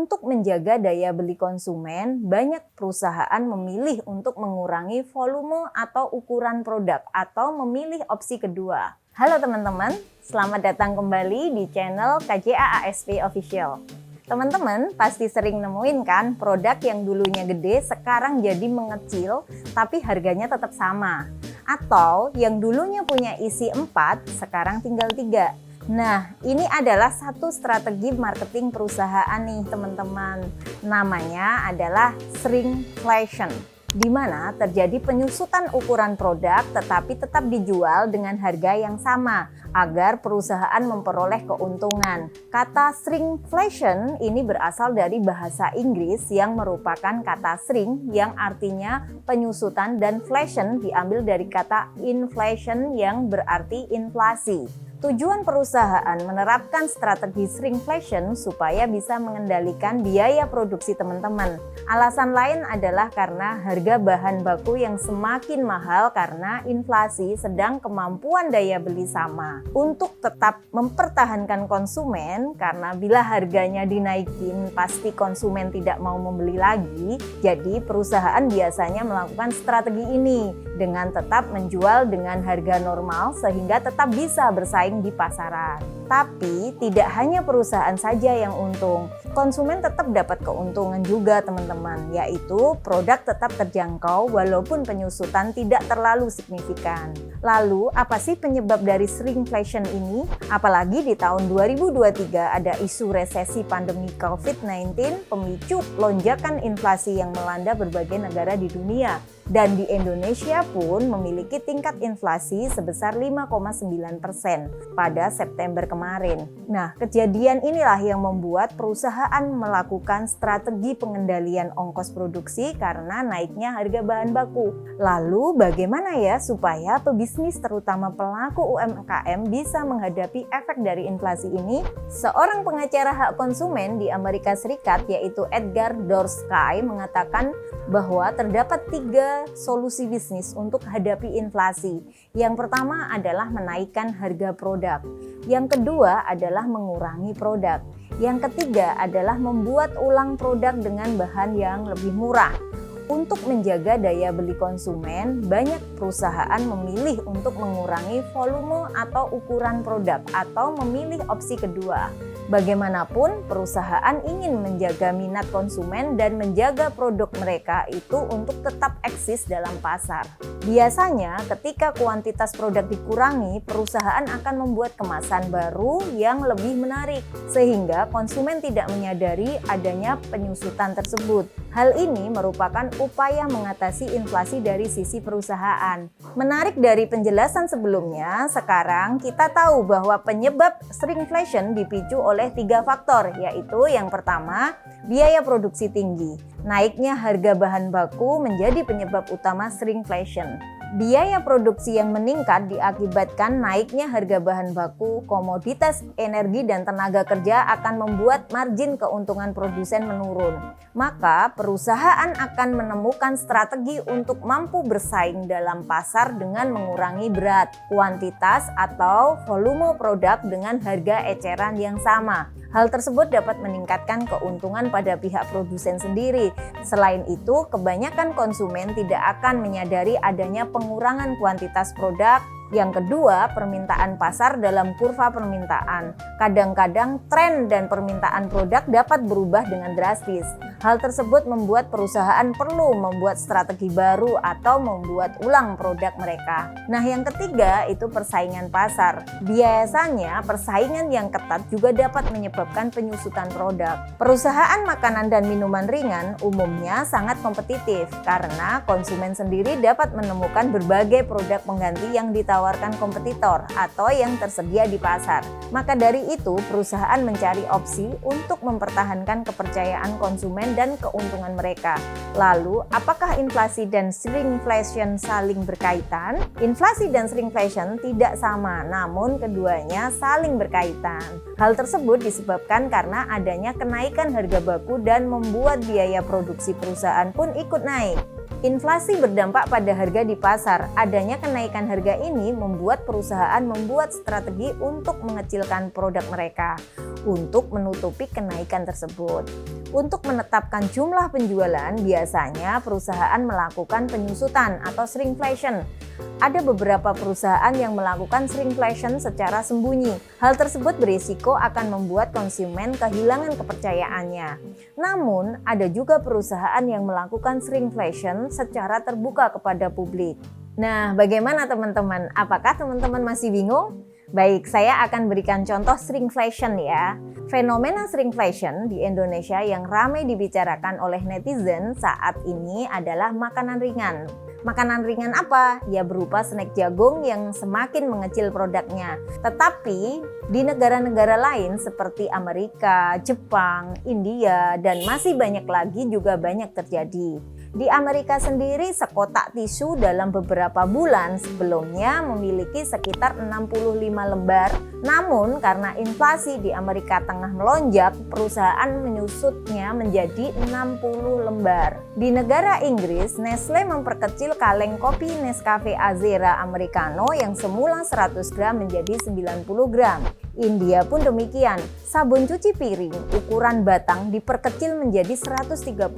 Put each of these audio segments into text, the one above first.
Untuk menjaga daya beli konsumen, banyak perusahaan memilih untuk mengurangi volume atau ukuran produk atau memilih opsi kedua. Halo teman-teman, selamat datang kembali di channel KJA ASP Official. Teman-teman pasti sering nemuin kan produk yang dulunya gede sekarang jadi mengecil tapi harganya tetap sama. Atau yang dulunya punya isi 4 sekarang tinggal 3. Nah, ini adalah satu strategi marketing perusahaan nih teman-teman. Namanya adalah shrinkflation, di mana terjadi penyusutan ukuran produk tetapi tetap dijual dengan harga yang sama agar perusahaan memperoleh keuntungan. Kata shrinkflation ini berasal dari bahasa Inggris yang merupakan kata shrink yang artinya penyusutan dan flation diambil dari kata inflation yang berarti inflasi. Tujuan perusahaan menerapkan strategi shrinkflation supaya bisa mengendalikan biaya produksi teman-teman. Alasan lain adalah karena harga bahan baku yang semakin mahal karena inflasi sedang kemampuan daya beli sama. Untuk tetap mempertahankan konsumen, karena bila harganya dinaikin pasti konsumen tidak mau membeli lagi, jadi perusahaan biasanya melakukan strategi ini dengan tetap menjual dengan harga normal sehingga tetap bisa bersaing di pasaran. Tapi tidak hanya perusahaan saja yang untung, konsumen tetap dapat keuntungan juga teman-teman, yaitu produk tetap terjangkau walaupun penyusutan tidak terlalu signifikan. Lalu apa sih penyebab dari shrinkflation ini? Apalagi di tahun 2023 ada isu resesi pandemi COVID-19 pemicu lonjakan inflasi yang melanda berbagai negara di dunia. Dan di Indonesia pun memiliki tingkat inflasi sebesar 5,9% pada September kemarin. Nah, kejadian inilah yang membuat perusahaan melakukan strategi pengendalian ongkos produksi karena naiknya harga bahan baku. Lalu bagaimana ya supaya pebisnis terutama pelaku UMKM bisa menghadapi efek dari inflasi ini? Seorang pengacara hak konsumen di Amerika Serikat yaitu Edgar Dorsky mengatakan bahwa terdapat 3 solusi bisnis untuk hadapi inflasi. Yang pertama adalah menaikkan harga produk. Yang kedua adalah mengurangi produk. Yang ketiga adalah membuat ulang produk dengan bahan yang lebih murah. Untuk menjaga daya beli konsumen, banyak perusahaan memilih untuk mengurangi volume atau ukuran produk atau memilih opsi kedua. Bagaimanapun, perusahaan ingin menjaga minat konsumen dan menjaga produk mereka itu untuk tetap eksis dalam pasar. Biasanya, ketika kuantitas produk dikurangi, perusahaan akan membuat kemasan baru yang lebih menarik, sehingga konsumen tidak menyadari adanya penyusutan tersebut. Hal ini merupakan upaya mengatasi inflasi dari sisi perusahaan. Menarik dari penjelasan sebelumnya, sekarang kita tahu bahwa penyebab shrinkflation dipicu oleh 3 faktor, yaitu yang pertama, biaya produksi tinggi. Naiknya harga bahan baku menjadi penyebab utama shrinkflation. Biaya produksi yang meningkat diakibatkan naiknya harga bahan baku, komoditas, energi, dan tenaga kerja akan membuat margin keuntungan produsen menurun. Maka perusahaan akan menemukan strategi untuk mampu bersaing dalam pasar dengan mengurangi berat, kuantitas, atau volume produk dengan harga eceran yang sama. Hal tersebut dapat meningkatkan keuntungan pada pihak produsen sendiri. Selain itu, kebanyakan konsumen tidak akan menyadari adanya pengurangan kuantitas produk. Yang kedua, permintaan pasar dalam kurva permintaan. Kadang-kadang tren dan permintaan produk dapat berubah dengan drastis. Hal tersebut membuat perusahaan perlu membuat strategi baru atau membuat ulang produk mereka. Nah, yang ketiga itu persaingan pasar. Biasanya persaingan yang ketat juga dapat menyebabkan penyusutan produk. Perusahaan makanan dan minuman ringan umumnya sangat kompetitif karena konsumen sendiri dapat menemukan berbagai produk pengganti yang ditawarkan kompetitor atau yang tersedia di pasar. Maka dari itu, perusahaan mencari opsi untuk mempertahankan kepercayaan konsumen dan keuntungan mereka. Lalu, apakah inflasi dan shrinkflation saling berkaitan? Inflasi dan shrinkflation tidak sama, namun keduanya saling berkaitan. Hal tersebut disebabkan karena adanya kenaikan harga baku dan membuat biaya produksi perusahaan pun ikut naik. Inflasi berdampak pada harga di pasar. Adanya kenaikan harga ini membuat perusahaan membuat strategi untuk mengecilkan produk mereka untuk menutupi kenaikan tersebut. Untuk menetapkan jumlah penjualan, biasanya perusahaan melakukan penyusutan atau shrinkflation. Ada beberapa perusahaan yang melakukan shrinkflation secara sembunyi. Hal tersebut berisiko akan membuat konsumen kehilangan kepercayaannya. Namun, ada juga perusahaan yang melakukan shrinkflation secara terbuka kepada publik. Nah, bagaimana teman-teman? Apakah teman-teman masih bingung? Baik, saya akan berikan contoh shrinkflation ya. Fenomena shrinkflation di Indonesia yang ramai dibicarakan oleh netizen saat ini adalah makanan ringan. Makanan ringan apa? Ya berupa snack jagung yang semakin mengecil produknya. Tetapi di negara-negara lain seperti Amerika, Jepang, India, dan masih banyak lagi juga banyak terjadi. Di Amerika sendiri, sekotak tisu dalam beberapa bulan sebelumnya memiliki sekitar 65 lembar. Namun, karena inflasi di Amerika tengah melonjak, perusahaan menyusutnya menjadi 60 lembar. Di negara Inggris, Nestle memperkecil kaleng kopi Nescafe Azera Americano yang semula 100 gram menjadi 90 gram. India pun demikian. Sabun cuci piring ukuran batang diperkecil menjadi 135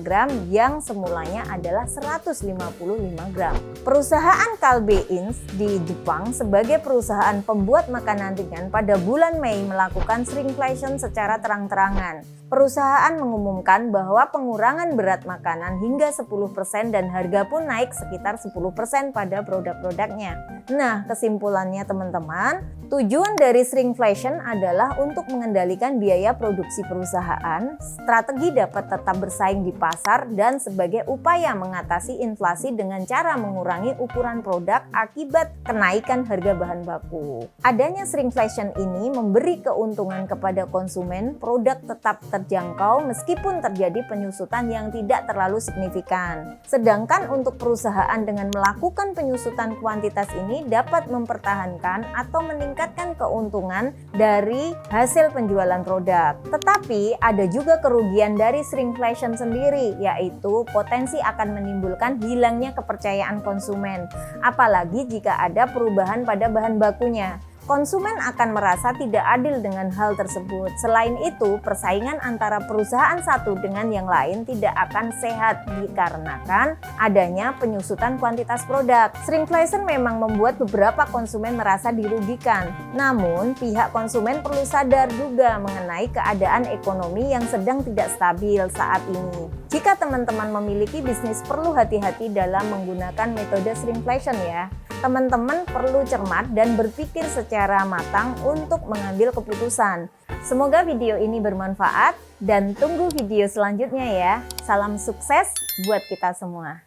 gram yang semulanya adalah 155 gram. Perusahaan Calbee Inc. di Jepang sebagai perusahaan pembuat makanan ringan pada bulan Mei melakukan shrinkflation secara terang-terangan. Perusahaan mengumumkan bahwa pengurangan berat makanan hingga 10% dan harga pun naik sekitar 10% pada produk-produknya. Nah, kesimpulannya teman-teman, tujuan dari shrinkflation adalah untuk mengendalikan biaya produksi perusahaan, strategi dapat tetap bersaing di pasar, dan sebagai upaya mengatasi inflasi dengan cara mengurangi ukuran produk akibat kenaikan harga bahan baku. Adanya shrinkflation ini memberi keuntungan kepada konsumen, produk tetap terjangkau meskipun terjadi penyusutan yang tidak terlalu signifikan. Sedangkan untuk perusahaan dengan melakukan penyusutan kuantitas ini dapat mempertahankan atau meningkatkan keuntungan dari hasil penjualan produk. Tetapi ada juga kerugian dari shrinkflation sendiri, yaitu potensi akan menimbulkan hilangnya kepercayaan konsumen, apalagi jika ada perubahan pada bahan bakunya. Konsumen akan merasa tidak adil dengan hal tersebut. Selain itu, persaingan antara perusahaan satu dengan yang lain tidak akan sehat dikarenakan adanya penyusutan kuantitas produk. Shrinkflation memang membuat beberapa konsumen merasa dirugikan. Namun, pihak konsumen perlu sadar juga mengenai keadaan ekonomi yang sedang tidak stabil saat ini. Jika teman-teman memiliki bisnis, perlu hati-hati dalam menggunakan metode shrinkflation ya. Teman-teman perlu cermat dan berpikir secara matang untuk mengambil keputusan. Semoga video ini bermanfaat dan tunggu video selanjutnya ya. Salam sukses buat kita semua.